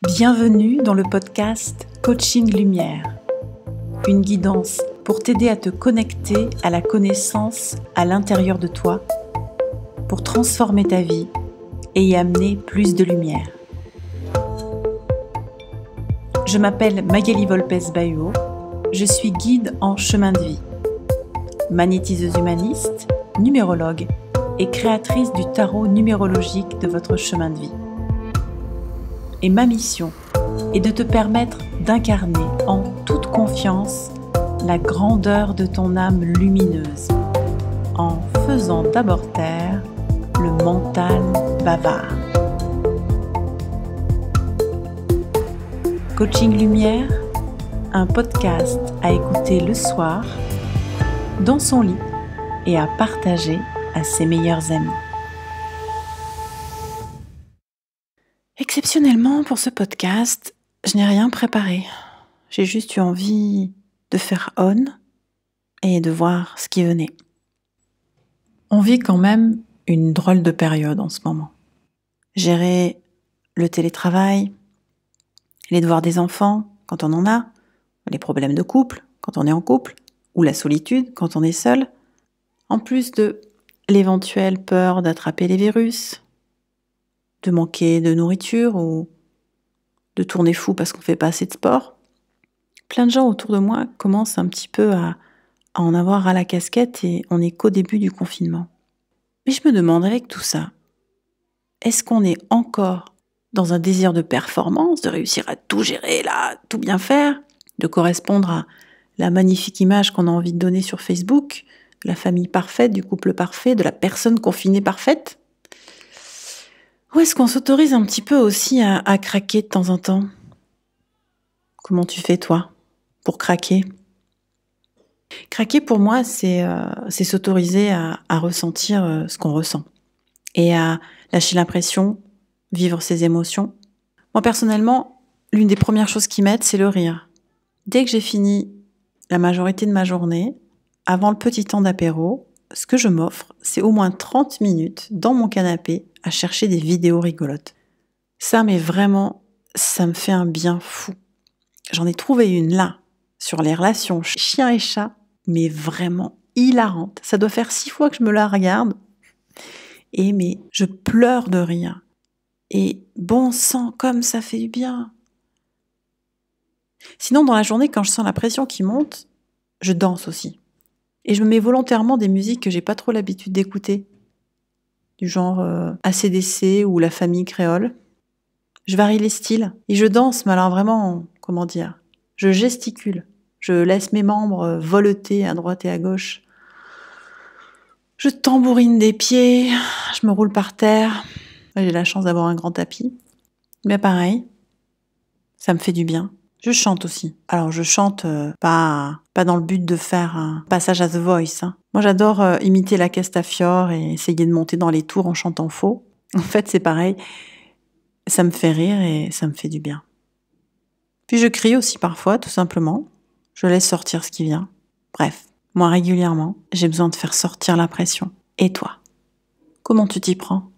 Bienvenue dans le podcast Coaching Lumière, une guidance pour t'aider à te connecter à la connaissance à l'intérieur de toi, pour transformer ta vie et y amener plus de lumière. Je m'appelle Magali Volpes-Bahuo, je suis guide en chemin de vie, magnétiseuse humaniste, numérologue et créatrice du tarot numérologique de votre chemin de vie. Et ma mission est de te permettre d'incarner en toute confiance la grandeur de ton âme lumineuse, en faisant d'abord taire le mental bavard. Coaching Lumière, un podcast à écouter le soir, dans son lit et à partager à ses meilleurs amis. Exceptionnellement pour ce podcast, je n'ai rien préparé. J'ai juste eu envie de faire on et de voir ce qui venait. On vit quand même une drôle de période en ce moment. Gérer le télétravail, les devoirs des enfants quand on en a, les problèmes de couple quand on est en couple, ou la solitude quand on est seul, en plus de l'éventuelle peur d'attraper les virus, de manquer de nourriture ou de tourner fou parce qu'on ne fait pas assez de sport. Plein de gens autour de moi commencent un petit peu à en avoir à la casquette et on n'est qu'au début du confinement. Mais je me demande avec tout ça, est-ce qu'on est encore dans un désir de performance, de réussir à tout gérer, là, tout bien faire, de correspondre à la magnifique image qu'on a envie de donner sur Facebook, de la famille parfaite, du couple parfait, de la personne confinée parfaite ? Ou est-ce qu'on s'autorise un petit peu aussi à craquer de temps en temps ? Comment tu fais, toi, pour craquer ? Craquer, pour moi, c'est s'autoriser à ressentir ce qu'on ressent et à lâcher la pression, vivre ses émotions. Moi, personnellement, l'une des premières choses qui m'aide, c'est le rire. Dès que j'ai fini la majorité de ma journée, avant le petit temps d'apéro, ce que je m'offre, c'est au moins 30 minutes dans mon canapé à chercher des vidéos rigolotes. Ça, mais vraiment, ça me fait un bien fou. J'en ai trouvé une là, sur les relations chien et chat, mais vraiment hilarante. Ça doit faire 6 fois que je me la regarde. Mais je pleure de rire. Et bon sang, comme ça fait du bien. Sinon, dans la journée, quand je sens la pression qui monte, je danse aussi. Et je me mets volontairement des musiques que j'ai pas trop l'habitude d'écouter, du genre AC/DC ou La Famille Créole. Je varie les styles et je danse, mais alors vraiment, comment dire, je gesticule, je laisse mes membres voleter à droite et à gauche. Je tambourine des pieds, je me roule par terre. J'ai la chance d'avoir un grand tapis. Mais pareil, ça me fait du bien. Je chante aussi. Alors je chante pas dans le but de faire un passage à The Voice. Moi j'adore imiter la Castafiore et essayer de monter dans les tours en chantant faux. En fait c'est pareil, ça me fait rire et ça me fait du bien. Puis je crie aussi parfois, tout simplement. Je laisse sortir ce qui vient. Bref, moi régulièrement, j'ai besoin de faire sortir la pression. Et toi ? Comment tu t'y prends ?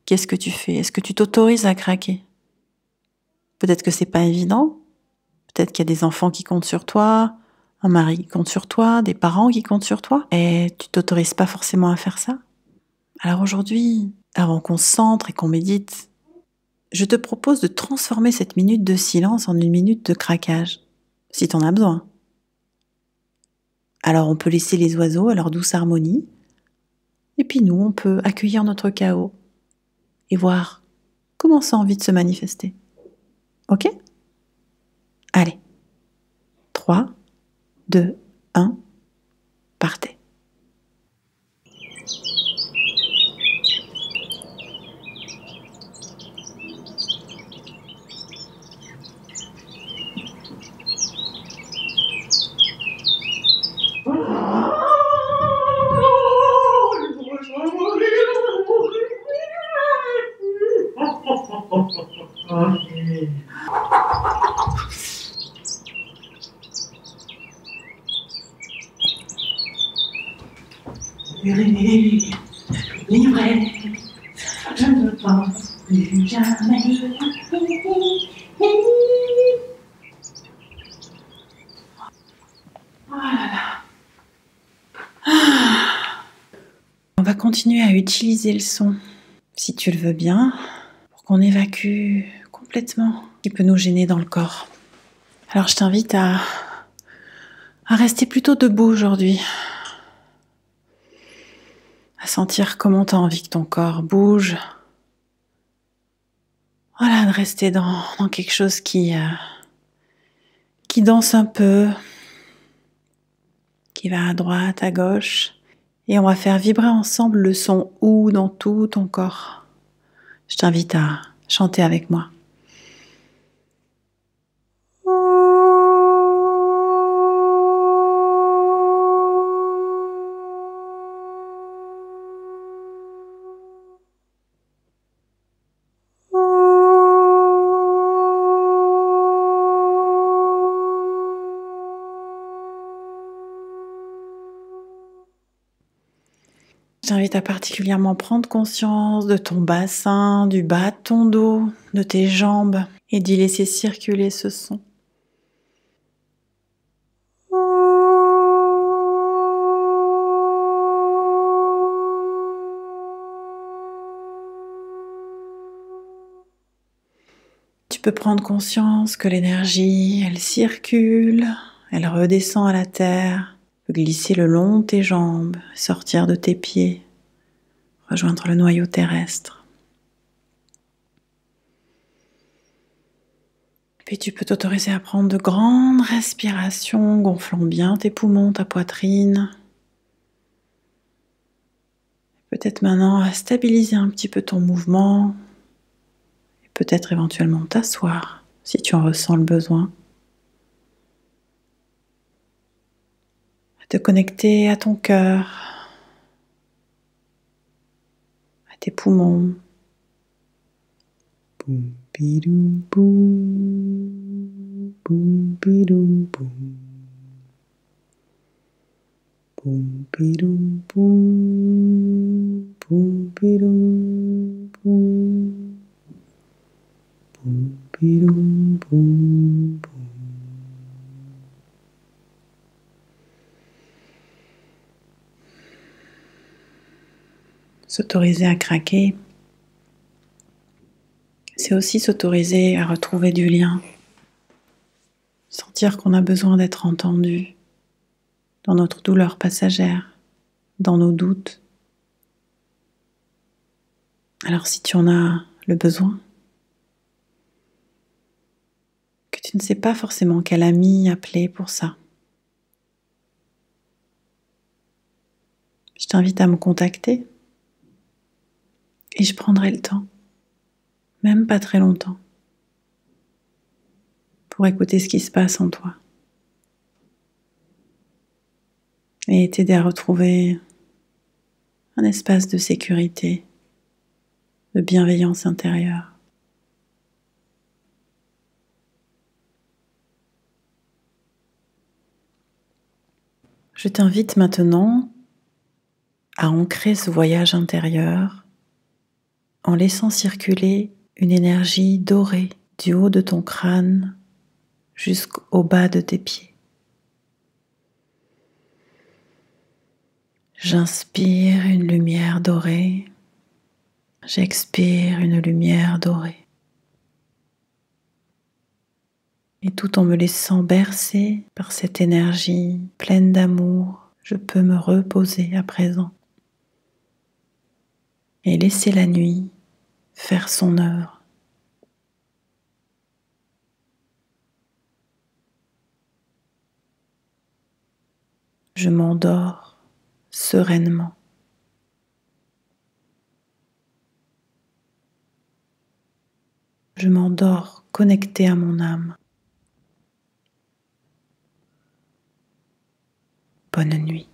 Qu'est-ce que tu fais ? Est-ce que tu t'autorises à craquer ? Peut-être que c'est pas évident. Peut-être qu'il y a des enfants qui comptent sur toi, un mari qui compte sur toi, des parents qui comptent sur toi, et tu t'autorises pas forcément à faire ça. Alors aujourd'hui, avant qu'on se centre et qu'on médite, je te propose de transformer cette minute de silence en une minute de craquage, si t'en as besoin. Alors on peut laisser les oiseaux à leur douce harmonie, et puis nous, on peut accueillir notre chaos et voir comment ça a envie de se manifester. Ok ? Allez, 3, 2, 1, partez. Livré, je ne pense plus jamais. continue à utiliser le son, si tu le veux bien, pour qu'on évacue complètement ce qui peut nous gêner dans le corps. Alors je t'invite à rester plutôt debout aujourd'hui, à sentir comment tu as envie que ton corps bouge. Voilà, de rester dans quelque chose qui danse un peu, qui va à droite, à gauche. Et on va faire vibrer ensemble le son OU dans tout ton corps. Je t'invite à chanter avec moi. Je t'invite à particulièrement prendre conscience de ton bassin, du bas de ton dos, de tes jambes et d'y laisser circuler ce son. Tu peux prendre conscience que l'énergie, elle circule, elle redescend à la terre, peut glisser le long de tes jambes, sortir de tes pieds, rejoindre le noyau terrestre. Puis tu peux t'autoriser à prendre de grandes respirations, gonflant bien tes poumons, ta poitrine. Peut-être maintenant à stabiliser un petit peu ton mouvement et peut-être éventuellement t'asseoir si tu en ressens le besoin. À te connecter à ton cœur, à tes poumons. Boum, bidoum, boum, boum, bidoum, boum. Boum, bidoum, boum, boum, bidoum, boum. Boum, bidoum, boum, boum. S'autoriser à craquer, c'est aussi s'autoriser à retrouver du lien. Sentir qu'on a besoin d'être entendu dans notre douleur passagère, dans nos doutes. Alors si tu en as le besoin, que tu ne sais pas forcément quel ami appeler pour ça, je t'invite à me contacter et je prendrai le temps, même pas très longtemps, pour écouter ce qui se passe en toi et t'aider à retrouver un espace de sécurité, de bienveillance intérieure. Je t'invite maintenant à ancrer ce voyage intérieur en laissant circuler une énergie dorée du haut de ton crâne jusqu'au bas de tes pieds. J'inspire une lumière dorée, j'expire une lumière dorée. Et tout en me laissant bercer par cette énergie pleine d'amour, je peux me reposer à présent et laisser la nuit faire son œuvre. Je m'endors sereinement. Je m'endors connecté à mon âme. Bonne nuit.